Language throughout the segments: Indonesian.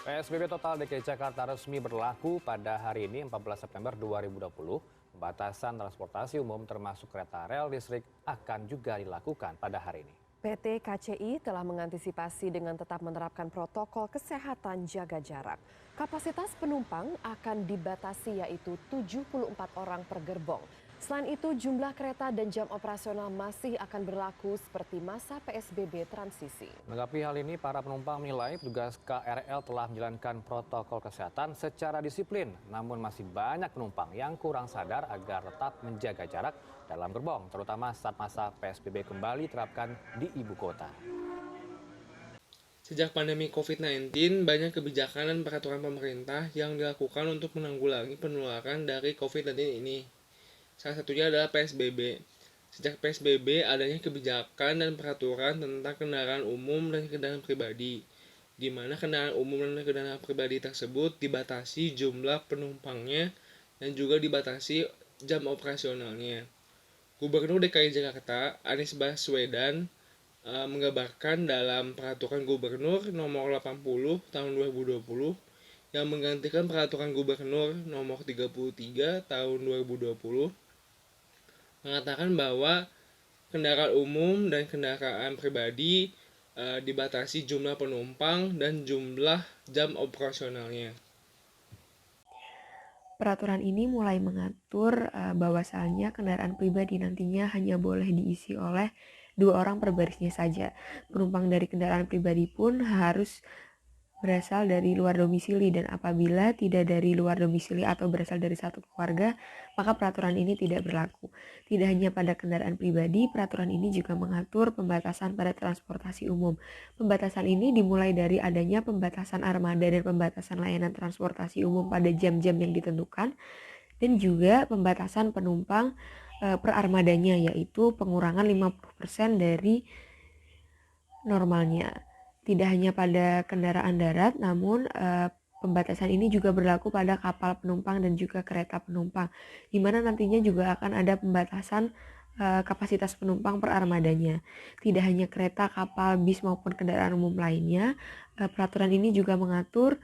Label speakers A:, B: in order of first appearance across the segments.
A: PSBB total DKI Jakarta resmi berlaku pada hari ini 14 September 2020. Pembatasan transportasi umum termasuk kereta rel listrik akan juga dilakukan pada hari ini.
B: PT KCI telah mengantisipasi dengan tetap menerapkan protokol kesehatan jaga jarak. Kapasitas penumpang akan dibatasi yaitu 74 orang per gerbong. Selain itu jumlah kereta dan jam operasional masih akan berlaku seperti masa PSBB transisi.
A: Menanggapi hal ini, para penumpang menilai petugas KRL telah menjalankan protokol kesehatan secara disiplin. Namun masih banyak penumpang yang kurang sadar agar tetap menjaga jarak dalam gerbong, terutama saat masa PSBB kembali diterapkan di ibu kota.
C: Sejak pandemi COVID-19, banyak kebijakan dan peraturan pemerintah yang dilakukan untuk menanggulangi penularan dari COVID-19 ini. Salah satunya adalah PSBB. Sejak PSBB, adanya kebijakan dan peraturan tentang kendaraan umum dan kendaraan pribadi, di mana kendaraan umum dan kendaraan pribadi tersebut dibatasi jumlah penumpangnya dan juga dibatasi jam operasionalnya. Gubernur DKI Jakarta, Anies Baswedan, mengabarkan dalam Peraturan Gubernur Nomor 80 Tahun 2020 yang menggantikan Peraturan Gubernur Nomor 33 Tahun 2020 mengatakan bahwa kendaraan umum dan kendaraan pribadi dibatasi jumlah penumpang dan jumlah jam operasionalnya.
D: Peraturan ini mulai mengatur bahwasalnya kendaraan pribadi nantinya hanya boleh diisi oleh 2 orang per barisnya saja. Penumpang dari kendaraan pribadi pun harus berasal dari luar domisili, dan apabila tidak dari luar domisili atau berasal dari satu keluarga, maka peraturan ini tidak berlaku. Tidak hanya pada kendaraan pribadi, peraturan ini juga mengatur pembatasan pada transportasi umum. Pembatasan ini dimulai dari adanya pembatasan armada dan pembatasan layanan transportasi umum pada jam-jam yang ditentukan, dan juga pembatasan penumpang per armadanya, yaitu pengurangan 50% dari normalnya. Tidak hanya pada kendaraan darat, namun pembatasan ini juga berlaku pada kapal penumpang dan juga kereta penumpang, di mana nantinya juga akan ada pembatasan kapasitas penumpang per armadanya. Tidak hanya kereta, kapal, bis maupun kendaraan umum lainnya, peraturan ini juga mengatur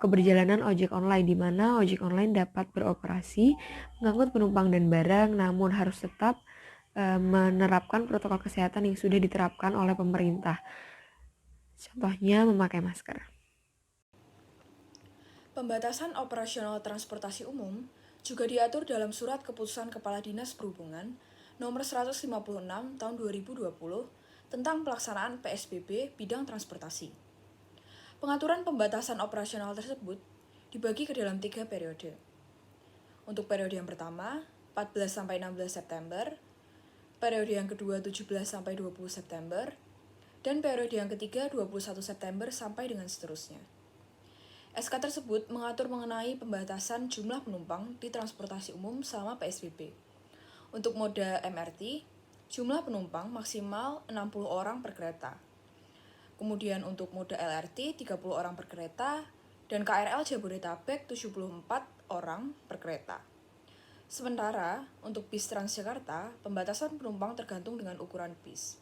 D: keberjalanan ojek online, di mana ojek online dapat beroperasi mengangkut penumpang dan barang, namun harus tetap menerapkan protokol kesehatan yang sudah diterapkan oleh pemerintah. Contohnya memakai masker.
E: Pembatasan operasional transportasi umum juga diatur dalam Surat Keputusan Kepala Dinas Perhubungan Nomor 156 Tahun 2020 tentang pelaksanaan PSBB bidang transportasi. Pengaturan pembatasan operasional tersebut dibagi ke dalam 3 periode. Untuk periode yang pertama, 14-16 September, periode yang kedua 17-20 September, dan periode yang ketiga 21 September sampai dengan seterusnya. SK tersebut mengatur mengenai pembatasan jumlah penumpang di transportasi umum selama PSBB. Untuk moda MRT, jumlah penumpang maksimal 60 orang per kereta. Kemudian untuk moda LRT 30 orang per kereta, dan KRL Jabodetabek 74 orang per kereta. Sementara untuk bis Transjakarta, pembatasan penumpang tergantung dengan ukuran bis.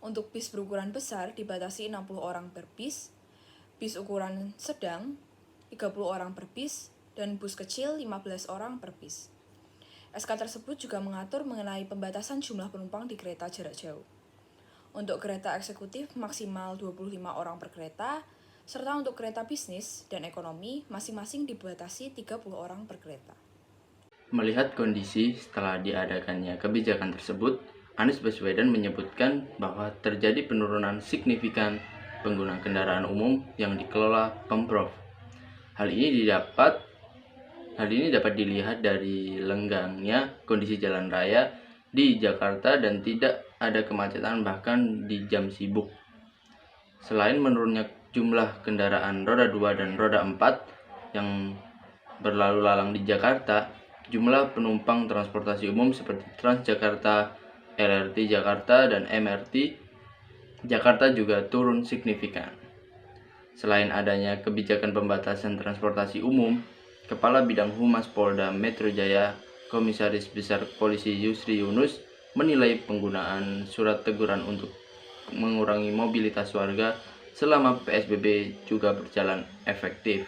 E: Untuk bis berukuran besar dibatasi 60 orang per bis ukuran sedang 30 orang per bis, dan bus kecil 15 orang per bis. SK tersebut juga mengatur mengenai pembatasan jumlah penumpang di kereta jarak jauh. Untuk kereta eksekutif maksimal 25 orang per kereta, serta untuk kereta bisnis dan ekonomi masing-masing dibatasi 30 orang per kereta.
F: Melihat kondisi setelah diadakannya kebijakan tersebut, Anies Baswedan menyebutkan bahwa terjadi penurunan signifikan pengguna kendaraan umum yang dikelola Pemprov. Hal ini dapat dilihat dari lenggangnya kondisi jalan raya di Jakarta dan tidak ada kemacetan bahkan di jam sibuk. Selain menurunnya jumlah kendaraan roda 2 dan roda 4 yang berlalu lalang di Jakarta, jumlah penumpang transportasi umum seperti Transjakarta, LRT Jakarta, dan MRT Jakarta juga turun signifikan. Selain adanya kebijakan pembatasan transportasi umum, Kepala Bidang Humas Polda Metro Jaya, Komisaris Besar Polisi Yusri Yunus, menilai penggunaan surat teguran untuk mengurangi mobilitas warga selama PSBB juga berjalan efektif.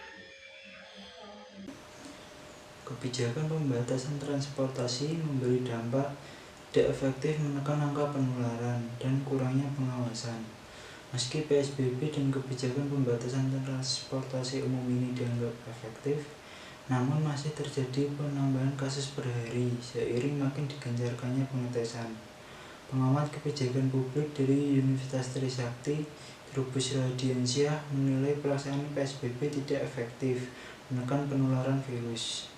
G: Kebijakan pembatasan transportasi memberi dampak tidak efektif menekan angka penularan dan kurangnya pengawasan. Meski PSBB dan kebijakan pembatasan transportasi umum ini dianggap efektif, namun masih terjadi penambahan kasus per hari seiring makin digencarkannya pengetesan. Pengamat kebijakan publik dari Universitas Trisakti, Trubus Radiansyah, menilai pelaksanaan PSBB tidak efektif menekan penularan virus.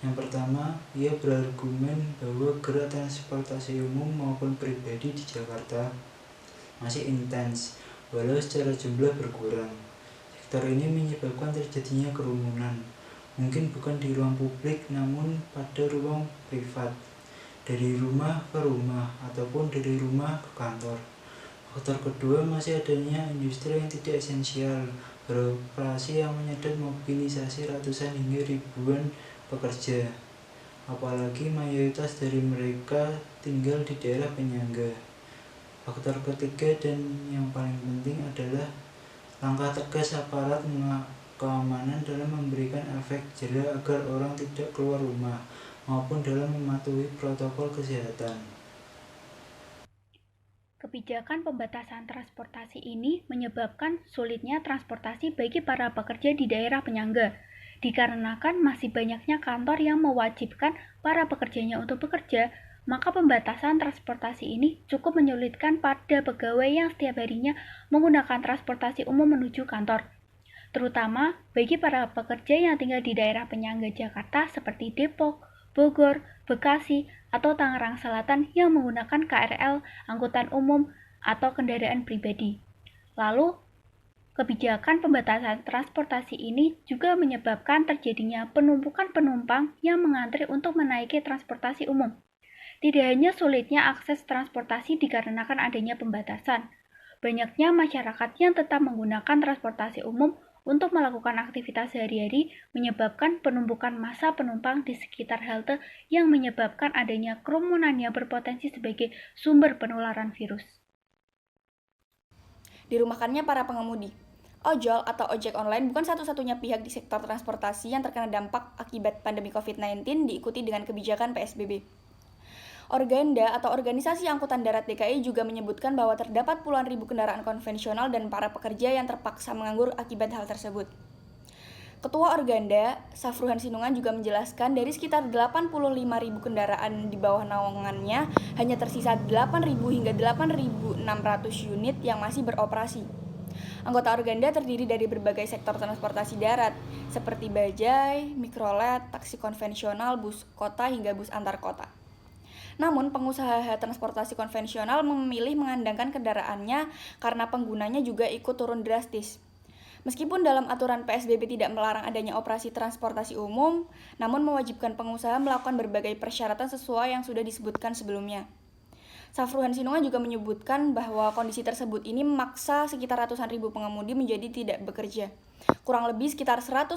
G: Yang pertama, ia berargumen bahwa gerak transportasi umum maupun pribadi di Jakarta masih intens, walau secara jumlah berkurang. Sektor ini menyebabkan terjadinya kerumunan, mungkin bukan di ruang publik namun pada ruang privat, dari rumah ke rumah ataupun dari rumah ke kantor. Faktor kedua, masih adanya industri yang tidak esensial beroperasi yang menyedot mobilisasi ratusan hingga ribuan pekerja, apalagi mayoritas dari mereka tinggal di daerah penyangga. Faktor ketiga dan yang paling penting adalah langkah tegas aparat keamanan dalam memberikan efek jera agar orang tidak keluar rumah maupun dalam mematuhi protokol kesehatan.
H: Kebijakan pembatasan transportasi ini menyebabkan sulitnya transportasi bagi para pekerja di daerah penyangga, dikarenakan masih banyaknya kantor yang mewajibkan para pekerjanya untuk bekerja, maka pembatasan transportasi ini cukup menyulitkan pada pegawai yang setiap harinya menggunakan transportasi umum menuju kantor, terutama bagi para pekerja yang tinggal di daerah penyangga Jakarta seperti Depok, Bogor, Bekasi, atau Tangerang Selatan yang menggunakan KRL, angkutan umum, atau kendaraan pribadi. Lalu, kebijakan pembatasan transportasi ini juga menyebabkan terjadinya penumpukan penumpang yang mengantri untuk menaiki transportasi umum. Tidak hanya sulitnya akses transportasi dikarenakan adanya pembatasan, banyaknya masyarakat yang tetap menggunakan transportasi umum untuk melakukan aktivitas sehari-hari menyebabkan penumpukan massa penumpang di sekitar halte yang menyebabkan adanya kerumunan yang berpotensi sebagai sumber penularan virus.
E: Dirumahkannya para pengemudi. Ojol atau ojek online bukan satu-satunya pihak di sektor transportasi yang terkena dampak akibat pandemi COVID-19 diikuti dengan kebijakan PSBB. Organda atau Organisasi Angkutan Darat DKI juga menyebutkan bahwa terdapat puluhan ribu kendaraan konvensional dan para pekerja yang terpaksa menganggur akibat hal tersebut. Ketua Organda, Safruhan Sinungan juga menjelaskan dari sekitar 85.000 kendaraan di bawah naungannya hanya tersisa 8.000 hingga 8.600 unit yang masih beroperasi. Anggota Organda terdiri dari berbagai sektor transportasi darat, seperti bajai, mikrolet, taksi konvensional, bus kota hingga bus antar kota. Namun, pengusaha transportasi konvensional memilih mengandangkan kendaraannya karena penggunanya juga ikut turun drastis. Meskipun dalam aturan PSBB tidak melarang adanya operasi transportasi umum, namun mewajibkan pengusaha melakukan berbagai persyaratan sesuai yang sudah disebutkan sebelumnya. Safruhan Sinungan juga menyebutkan bahwa kondisi tersebut ini memaksa sekitar ratusan ribu pengemudi menjadi tidak bekerja. Kurang lebih sekitar 150.000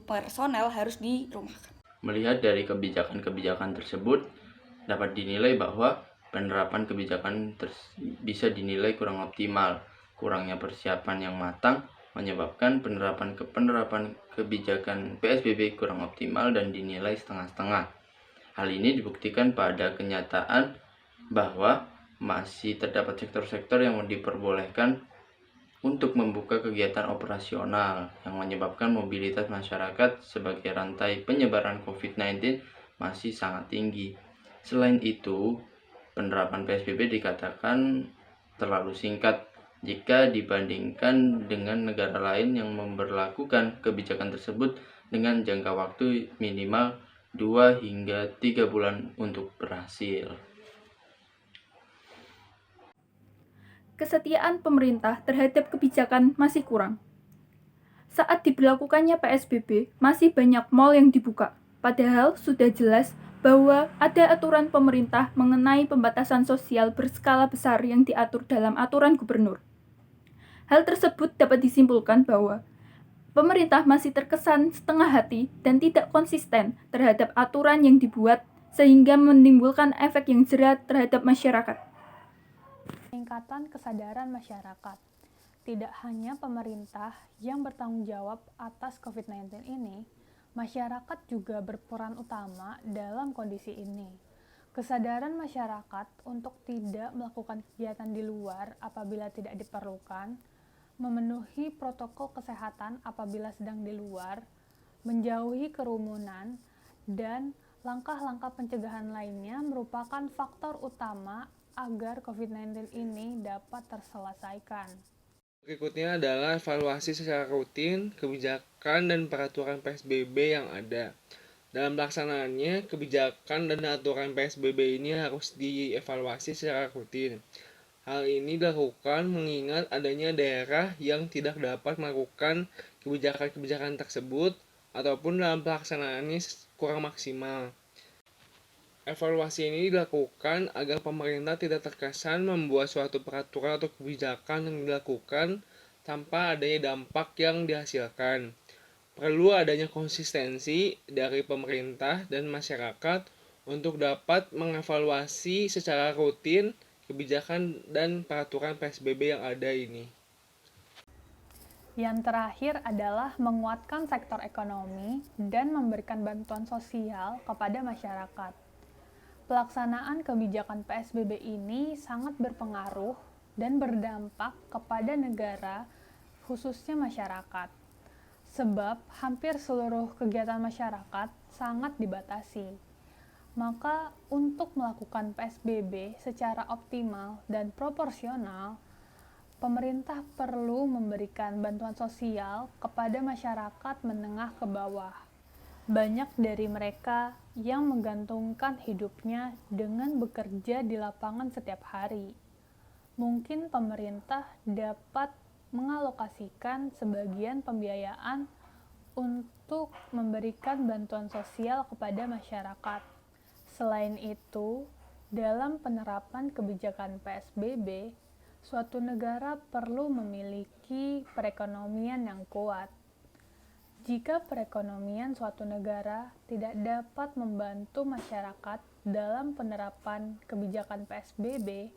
E: personel harus dirumahkan.
F: Melihat dari kebijakan-kebijakan tersebut, dapat dinilai bahwa penerapan kebijakan bisa dinilai kurang optimal. Kurangnya persiapan yang matang menyebabkan penerapan kebijakan PSBB kurang optimal dan dinilai setengah-setengah. Hal ini dibuktikan pada kenyataan bahwa masih terdapat sektor-sektor yang diperbolehkan untuk membuka kegiatan operasional yang menyebabkan mobilitas masyarakat sebagai rantai penyebaran COVID-19 masih sangat tinggi. Selain itu, penerapan PSBB dikatakan terlalu singkat jika dibandingkan dengan negara lain yang memberlakukan kebijakan tersebut dengan jangka waktu minimal 2 hingga 3 bulan untuk berhasil.
H: Kesetiaan pemerintah terhadap kebijakan masih kurang. Saat diberlakukannya PSBB, masih banyak mal yang dibuka, padahal sudah jelas bahwa ada aturan pemerintah mengenai pembatasan sosial berskala besar yang diatur dalam aturan gubernur. Hal tersebut dapat disimpulkan bahwa pemerintah masih terkesan setengah hati dan tidak konsisten terhadap aturan yang dibuat sehingga menimbulkan efek yang jera terhadap masyarakat.
I: Peningkatan kesadaran masyarakat. tidak hanya pemerintah yang bertanggung jawab atas COVID-19 ini, masyarakat juga berperan utama dalam kondisi ini. Kesadaran masyarakat untuk tidak melakukan kegiatan di luar apabila tidak diperlukan, memenuhi protokol kesehatan apabila sedang di luar, menjauhi kerumunan, dan langkah-langkah pencegahan lainnya merupakan faktor utama agar COVID-19 ini dapat terselesaikan.
C: Berikutnya adalah evaluasi secara rutin kebijakan dan peraturan PSBB yang ada. Dalam pelaksanaannya, kebijakan dan aturan PSBB ini harus dievaluasi secara rutin. Hal ini dilakukan mengingat adanya daerah yang tidak dapat melakukan kebijakan-kebijakan tersebut ataupun dalam pelaksanaannya kurang maksimal. Evaluasi ini dilakukan agar pemerintah tidak terkesan membuat suatu peraturan atau kebijakan yang dilakukan tanpa adanya dampak yang dihasilkan. Perlu adanya konsistensi dari pemerintah dan masyarakat untuk dapat mengevaluasi secara rutin kebijakan dan peraturan PSBB yang ada ini.
I: Yang terakhir adalah menguatkan sektor ekonomi dan memberikan bantuan sosial kepada masyarakat. Pelaksanaan kebijakan PSBB ini sangat berpengaruh dan berdampak kepada negara, khususnya masyarakat. Sebab hampir seluruh kegiatan masyarakat sangat dibatasi. Maka untuk melakukan PSBB secara optimal dan proporsional, pemerintah perlu memberikan bantuan sosial kepada masyarakat menengah ke bawah. Banyak dari mereka yang menggantungkan hidupnya dengan bekerja di lapangan setiap hari. Mungkin pemerintah dapat mengalokasikan sebagian pembiayaan untuk memberikan bantuan sosial kepada masyarakat. Selain itu, dalam penerapan kebijakan PSBB, suatu negara perlu memiliki perekonomian yang kuat. Jika perekonomian suatu negara tidak dapat membantu masyarakat dalam penerapan kebijakan PSBB,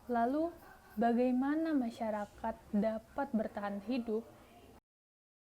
I: lalu bagaimana masyarakat dapat bertahan hidup